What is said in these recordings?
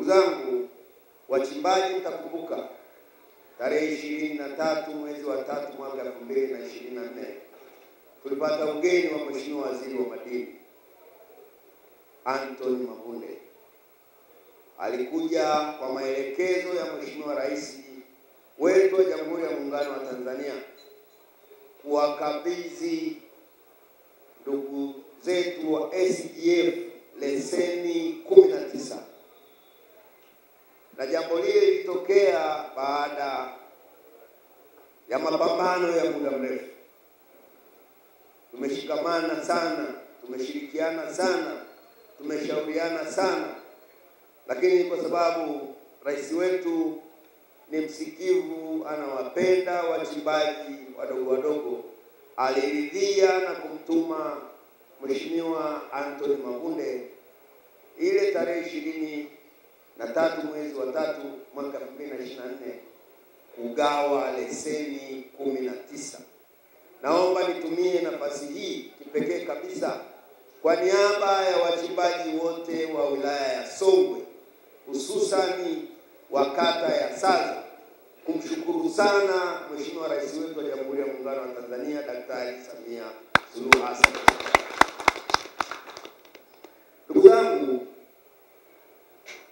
Ndugu zangu wachimbaji, mtakumbuka tarehe 23 mwezi wa 3 mwaka 2024 tulipata ugeni wa Mheshimiwa Waziri wa Madini Anthony Mavunde. Alikuja kwa maelekezo ya Mheshimiwa Rais wetu wa Jamhuri ya Muungano wa Tanzania kuwakabidhi ndugu zetu wa SGF leseni 19. Na jambo lile lilitokea baada ya mapambano ya muda mrefu. Tumeshikamana sana, tumeshirikiana sana, tumeshauriana sana, lakini kwa sababu rais wetu ni msikivu, anawapenda wachimbaji wadogo wadogo, aliridhia na kumtuma Mheshimiwa Anthony Mavunde ile tarehe 23 mwezi wa 3 mwaka 2024 kugawa leseni 19. Naomba nitumie nafasi hii kipekee kabisa kwa niaba ya wachimbaji wote wa wilaya ya Songwe, hususani wa kata ya Saza, kumshukuru sana Mheshimiwa Rais wetu wa Jamhuri ya Muungano wa Tanzania Daktari Samia Suluhu Hassan. Ndugu zangu,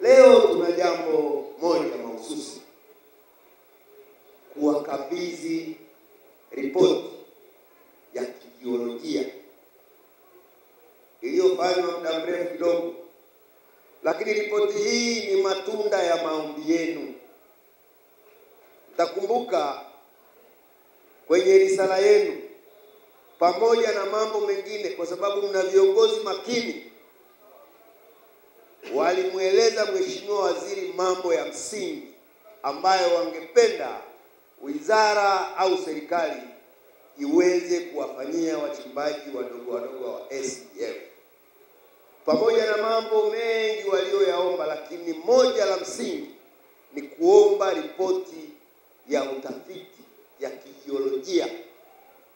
leo tuna jambo moja mahususi, kuwakabidhi ripoti ya kijiolojia iliyofanywa muda mrefu kidogo, lakini ripoti hii ni matunda ya maombi yenu. Mtakumbuka kwenye risala yenu, pamoja na mambo mengine, kwa sababu mna viongozi makini, walimueleza Mheshimiwa Waziri mambo ya msingi ambayo wangependa wizara au serikali iweze kuwafanyia wachimbaji wadogo wadogo wa SGF. Pamoja na mambo mengi walioyaomba, lakini moja la msingi ni kuomba ripoti ya utafiti ya kijiolojia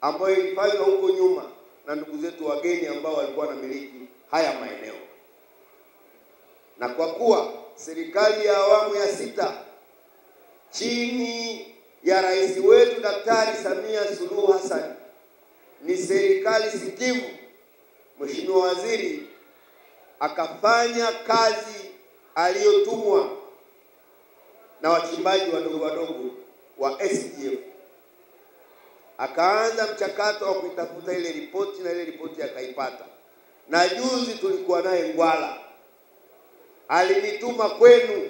ambayo ilifanywa huko nyuma na ndugu zetu wageni ambao walikuwa wanamiliki haya maeneo. Na kwa kuwa serikali ya awamu ya 6 chini ya rais wetu Daktari Samia Suluhu Hassan ni serikali sikivu, Mheshimiwa Waziri akafanya kazi aliyotumwa na wachimbaji wadogo wadogo wa SGF. Akaanza mchakato wa kuitafuta ile ripoti, na ile ripoti akaipata. Na juzi tulikuwa naye Ngwala, alinituma kwenu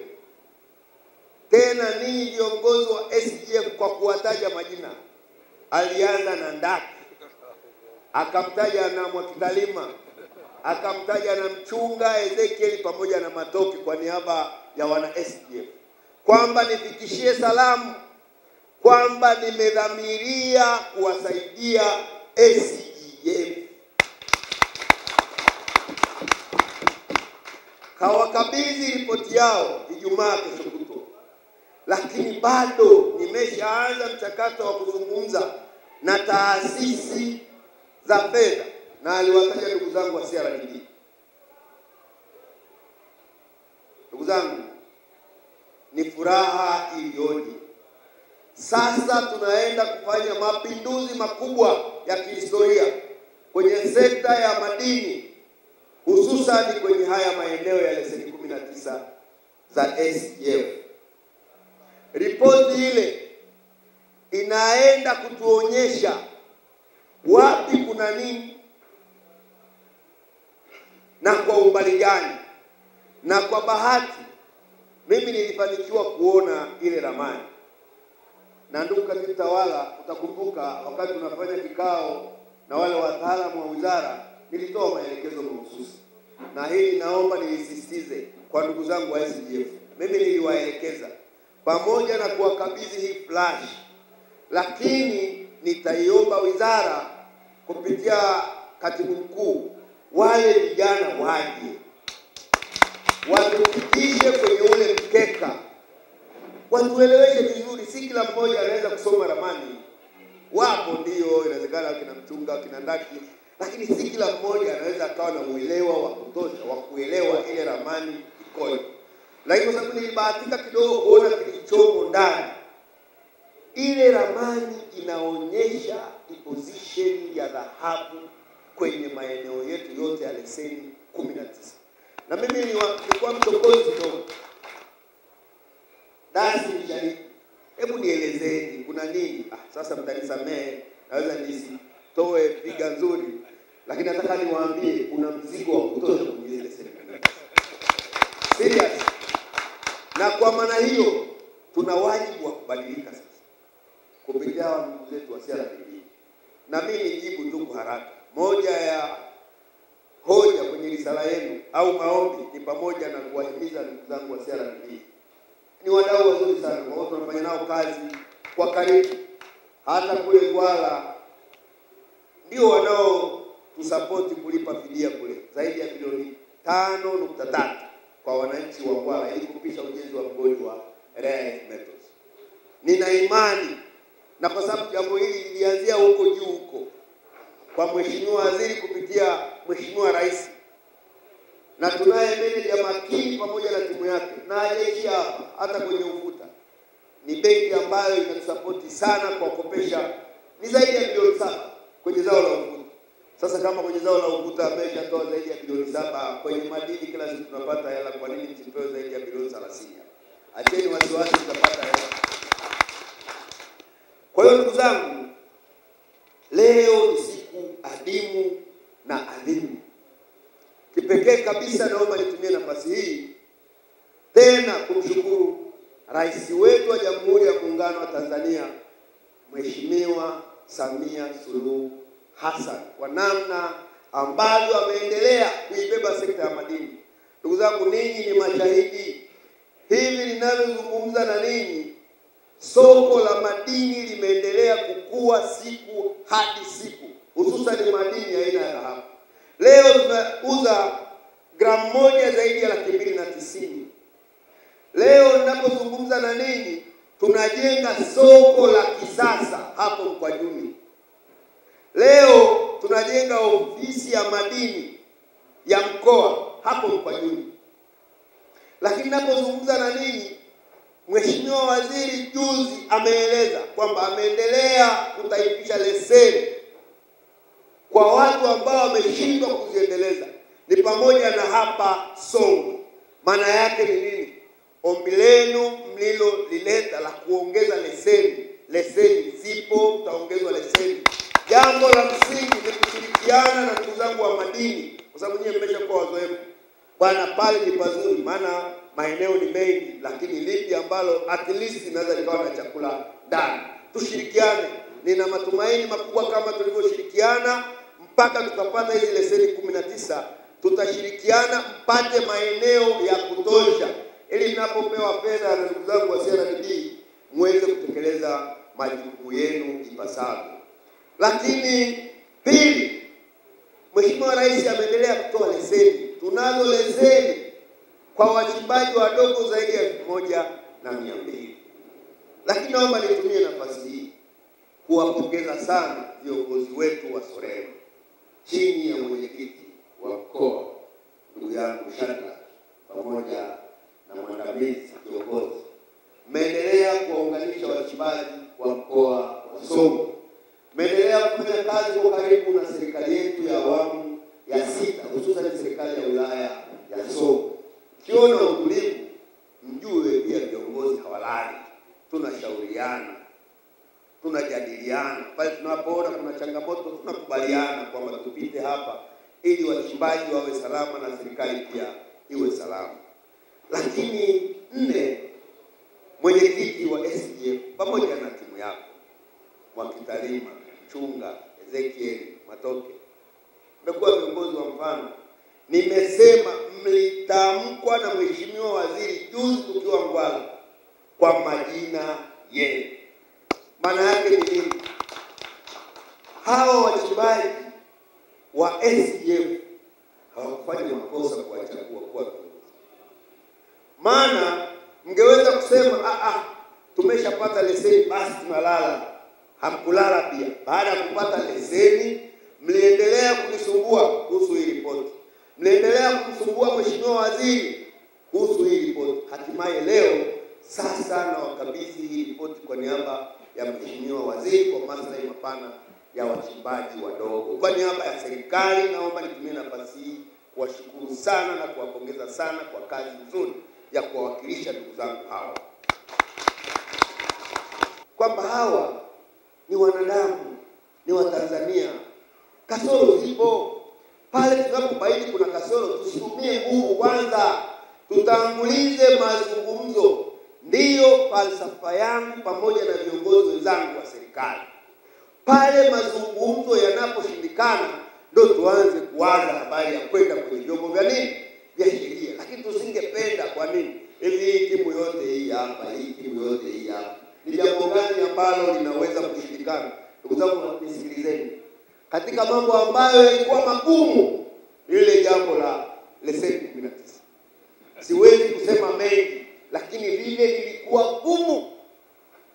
tena ninyi viongozi wa SGF kwa kuwataja majina. Alianza na Ndaki, akamtaja na Mwakitalima, akamtaja na Mchunga Ezekiel pamoja na Matoki kwa niaba ya wana SGF, kwamba nifikishie salamu kwamba nimedhamiria kuwasaidia SGF. Kawakabidhi ripoti yao Ijumaa kesho kutwa, lakini bado nimeshaanza mchakato wa kuzungumza na taasisi za fedha, na aliwataja ndugu zangu wa CRDB. Ndugu zangu, ni furaha iliyoje! Sasa tunaenda kufanya mapinduzi makubwa ya kihistoria kwenye sekta ya madini, hususan kwenye haya maeneo ya leseni 19 za SGF. Ripoti ile inaenda kutuonyesha wapi kuna nini na kwa umbali gani. Na kwa bahati mimi nilifanikiwa kuona ile ramani. Na ndugu katibu tawala, utakumbuka wakati tunafanya kikao na wale wataalamu wa wizara, nilitoa maelekezo mahususi. Na hili naomba nilisisitize kwa ndugu zangu wa SGF. Mimi niliwaelekeza pamoja na kuwakabidhi hii flash, lakini nitaiomba wizara kupitia katibu mkuu, wale vijana waje watufikishe kwenye ule mkeka, watueleweshe vizuri. Si kila mmoja anaweza kusoma ramani. Wapo ndio, inawezekana kina Mchunga, kina Ndaki, lakini si kila mmoja anaweza akawa na uelewa wa kutosha wa kuelewa ile ramani ikoje. Lakini kwa sababu nilibahatika kidogo kuona kilichomo ndani, ile ramani inaonyesha position ya dhahabu kwenye maeneo yetu yote ya leseni 19. Na mimi nilikuwa mchokozi kidogo. Dasi mshahidi, hebu nielezeni kuna nini? Sasa mtanisamehe, naweza nisitoe piga nzuri, lakini nataka niwaambie kuna mzigo wa kutosha kwenye ile leseni. Serious. Na kwa maana hiyo tuna wajibu wa kubadilika sasa kupitia ndugu zetu wa CRDB. Na mimi nijibu tu kwa haraka. Moja ya hoja kwenye risala yenu au maombi ni pamoja na kuwahimiza ndugu zangu wa CRDB. Ni wadau wazuri sana, kwa sababu tunafanya nao kazi kwa karibu. Hata kule Kwala ndio wanao tusapoti kulipa fidia kule zaidi ya bilioni 5.3 kwa wananchi wa Kwala ili kupisha ujenzi wa mgodi wa rare earth metals. Nina imani, na kwa sababu jambo hili lilianzia huko juu huko kwa Mheshimiwa Waziri kupitia Mheshimiwa Rais, na tunaye meneja makini pamoja na timu yake, na hajaishia hapa, hata kwenye ufuta ni benki ambayo inatusapoti sana kwa kukopesha ni zaidi ya bilioni 7 kwenye zao la ufuta. Sasa kama kwenye zao la ufuta ameshatoa zaidi ya bilioni 7, kwenye madini kila siku tunapata hela, kwa nini msipewe zaidi ya bilioni 30? Acheni wasiwasi, tutapata hela. Kwa hiyo ndugu zangu, leo ni siku adimu na adhimu. Kipekee kabisa naomba nitumie nafasi hii tena kumshukuru Rais wetu wa Jamhuri ya Muungano wa Tanzania Mheshimiwa Samia Suluhu Hassan kwa namna ambavyo ameendelea kuibeba sekta ya madini. Ndugu zangu, ninyi ni mashahidi. Hivi ninavyozungumza na ninyi, soko la madini limeendelea kukua siku hadi siku, hususan madini ya aina ya dhahabu. Leo tunauza gramu moja zaidi ya 290. Leo ninapozungumza na ninyi, tunajenga soko la kisasa hapo Mkwajuni. Leo tunajenga ofisi ya madini ya mkoa hapo Mkwajuni. Lakini ninapozungumza na ninyi, Mheshimiwa Waziri juzi ameeleza kwamba ameendelea kutaifisha leseni kwa watu ambao wameshindwa kuziendeleza, ni pamoja na hapa Songwe. Maana yake ni nini? Ombi lenu mlilolileta la kuongeza leseni zipo, mtaongezwa leseni. Jambo la msingi ni kushirikiana na ndugu zangu wa madini, kwa sababu nyinyi mmeshakuwa wazoefu. Bwana, pale ni pazuri, maana maeneo ni mengi, lakini lipi ambalo at least inaweza likawa na chakula ndani? Tushirikiane. Nina matumaini makubwa kama tulivyoshirikiana mpaka tukapata hizi leseni 19, tutashirikiana mpate maeneo ya kutosha ili ninapopewa fedha na ndugu zangu wa CRDB muweze kutekeleza majukumu yenu ipasavyo. Lakini pili, Mheshimiwa Rais ameendelea kutoa leseni. Tunazo leseni kwa wachimbaji wadogo zaidi ya 1,200. Lakini naomba nitumie nafasi hii kuwapongeza sana viongozi wetu wa Sorema chini ya mwenyekiti wa mkoa ndugu yangu Shata pamoja na mwandamizi kiongozi. Mmeendelea kuwaunganisha wachimbaji wa mkoa wa Songwe. Mmeendelea kufanya kazi kwa karibu na serikali yetu ya awamu ya 6, hususan serikali ya wilaya ya Songwe. Kiona utulivu, mjue pia viongozi hawalali. Tunashauriana, tunajadiliana. Pale tunapoona kuna changamoto tunakubaliana kwamba tupite hapa ili wachimbaji wawe salama na serikali pia iwe salama. Lakini 4, mwenyekiti wa SDF pamoja na timu yako Mwakitalima, Chunga, Ezekiel, Matoke, mmekuwa viongozi wa mfano. Nimesema mlitamkwa na Mheshimiwa Waziri juzi tukiwa Ngwala kwa majina yenu. Maana yake ni nini? Hawa wachimbaji wa SDF hawakufanya makosa kuwachagua kuwa viongozi. Maana mngeweza kusema tumeshapata leseni basi tunalala. Hamkulala pia. Baada ya kupata leseni, mliendelea kunisumbua kuhusu hii ripoti. Mliendelea kumsumbua Mheshimiwa Waziri kuhusu hii ripoti. hatimaye leo sasa na wakabidhi hii ripoti kwa niaba ya Mheshimiwa Waziri kwa maslahi mapana ya wachimbaji wadogo. Kwa niaba ya serikali naomba nitumie nafasi hii kuwashukuru sana na kuwapongeza sana kwa kazi nzuri ya kuwawakilisha ndugu zangu hawa. Kwamba hawa ni wanadamu, ni Watanzania. Kasoro zipo. Pale tunapobaini kuna kasoro, tusitumie nguvu kwanza. Tutangulize mazungumzo. Ndiyo falsafa yangu pamoja na viongozi wenzangu wa serikali. Pale mazungumzo yanaposhindikana ndio tuanze kuanza habari ya kwenda kwenye vyombo vya nini? Vya sheria. Lakini tusingependa kwa nini? Hivi timu yote hii hapa, hii timu yote hii hapa. Ni jambo gani ambalo linaweza kushindikana? Ndugu zangu nisikilizeni. Katika mambo ambayo yalikuwa magumu, ile jambo la leseni 19. Siwezi kusema mengi, lakini lile lilikuwa gumu.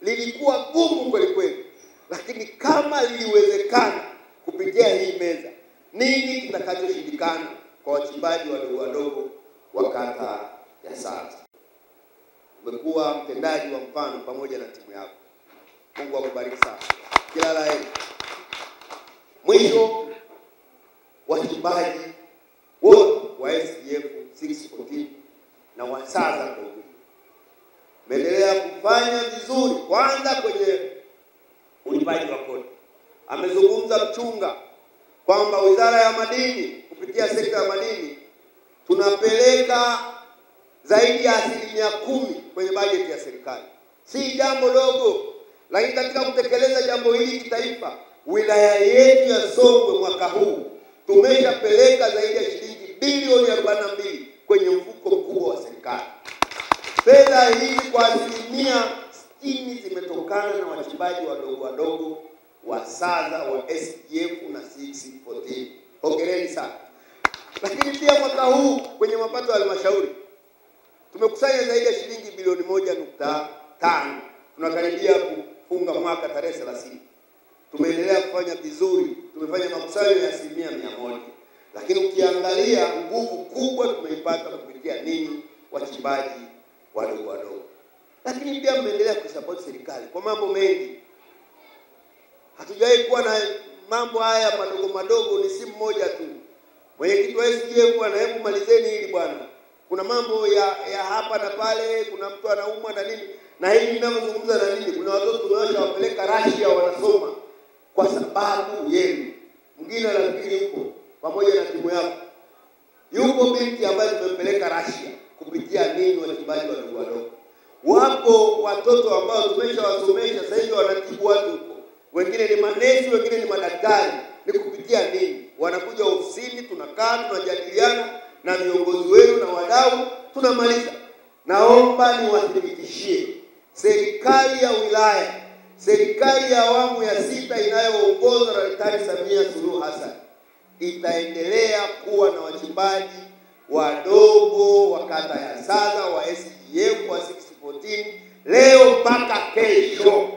Lilikuwa gumu kweli kweli. Lakini kama liliwezekana kupitia hii meza, nini kitakachoshindikana kwa wachimbaji wadogo wadogo wa kata ya Saza? Umekuwa mtendaji wa mfano pamoja na timu yako. Mungu akubariki sana. Kila la heri. Mwisho, wachimbaji wote wa SGF 614 na wa Saza kwa ujumla mmeendelea kufanya vizuri, kwanza kwenye ulipaji wa kodi. Amezungumza mchunga kwamba Wizara ya Madini kupitia sekta ya madini tunapeleka zaidi ya 10% kwenye bajeti ya serikali. Si jambo dogo, lakini katika kutekeleza jambo hili kitaifa, wilaya yetu ya Songwe mwaka huu tumeshapeleka zaidi ya shilingi bilioni 42 kwenye mfuko mkubwa wa serikali. Fedha hizi kwa 60% zimetokana na wachimbaji wadogo wadogo wa Saza wa SGF na 614. Hongereni sana. Lakini pia mwaka huu kwenye mapato ya halmashauri tumekusanya zaidi ya shilingi bilioni 1.5. Tunakaribia kufunga mwaka tarehe 30. Tumeendelea kufanya vizuri, tumefanya makusanyo ya 100%. Lakini ukiangalia nguvu kubwa tumeipata kupitia nini? Wachimbaji wadogo wadogo. Lakini pia mmeendelea kusupport serikali kwa mambo mengi. Hatujawahi kuwa na mambo haya madogo madogo, ni simu moja tu. Mwenyekiti wa SGF bwana, hebu malizeni hili bwana. Kuna mambo ya hapa na pale, kuna mtu anaumwa na nini. Na hili ninazungumza na nini? Kuna watoto tunawapeleka Russia wanasoma kwa sababu yenu. Mwingine anafikiri yuko pamoja na timu yako. Yuko binti ambaye tumempeleka Russia kupitia nini? Wachimbaji wadogo wadogo. Wapo watoto ambao tumeshawasomesha sasa hivi wanatibu watu huko. Wengine ni manesi, wengine ni madaktari. Ni kupitia nini? Wanakuja ofisini, tunakaa, tunajadiliana na viongozi wenu na wadau, tunamaliza. Naomba niwathibitishie serikali ya wilaya, serikali ya awamu ya 6 inayoongozwa na Daktari Samia Suluhu Hassan itaendelea kuwa na wachimbaji wadogo wa kata ya Saza wa SGF wa 614 leo mpaka kesho.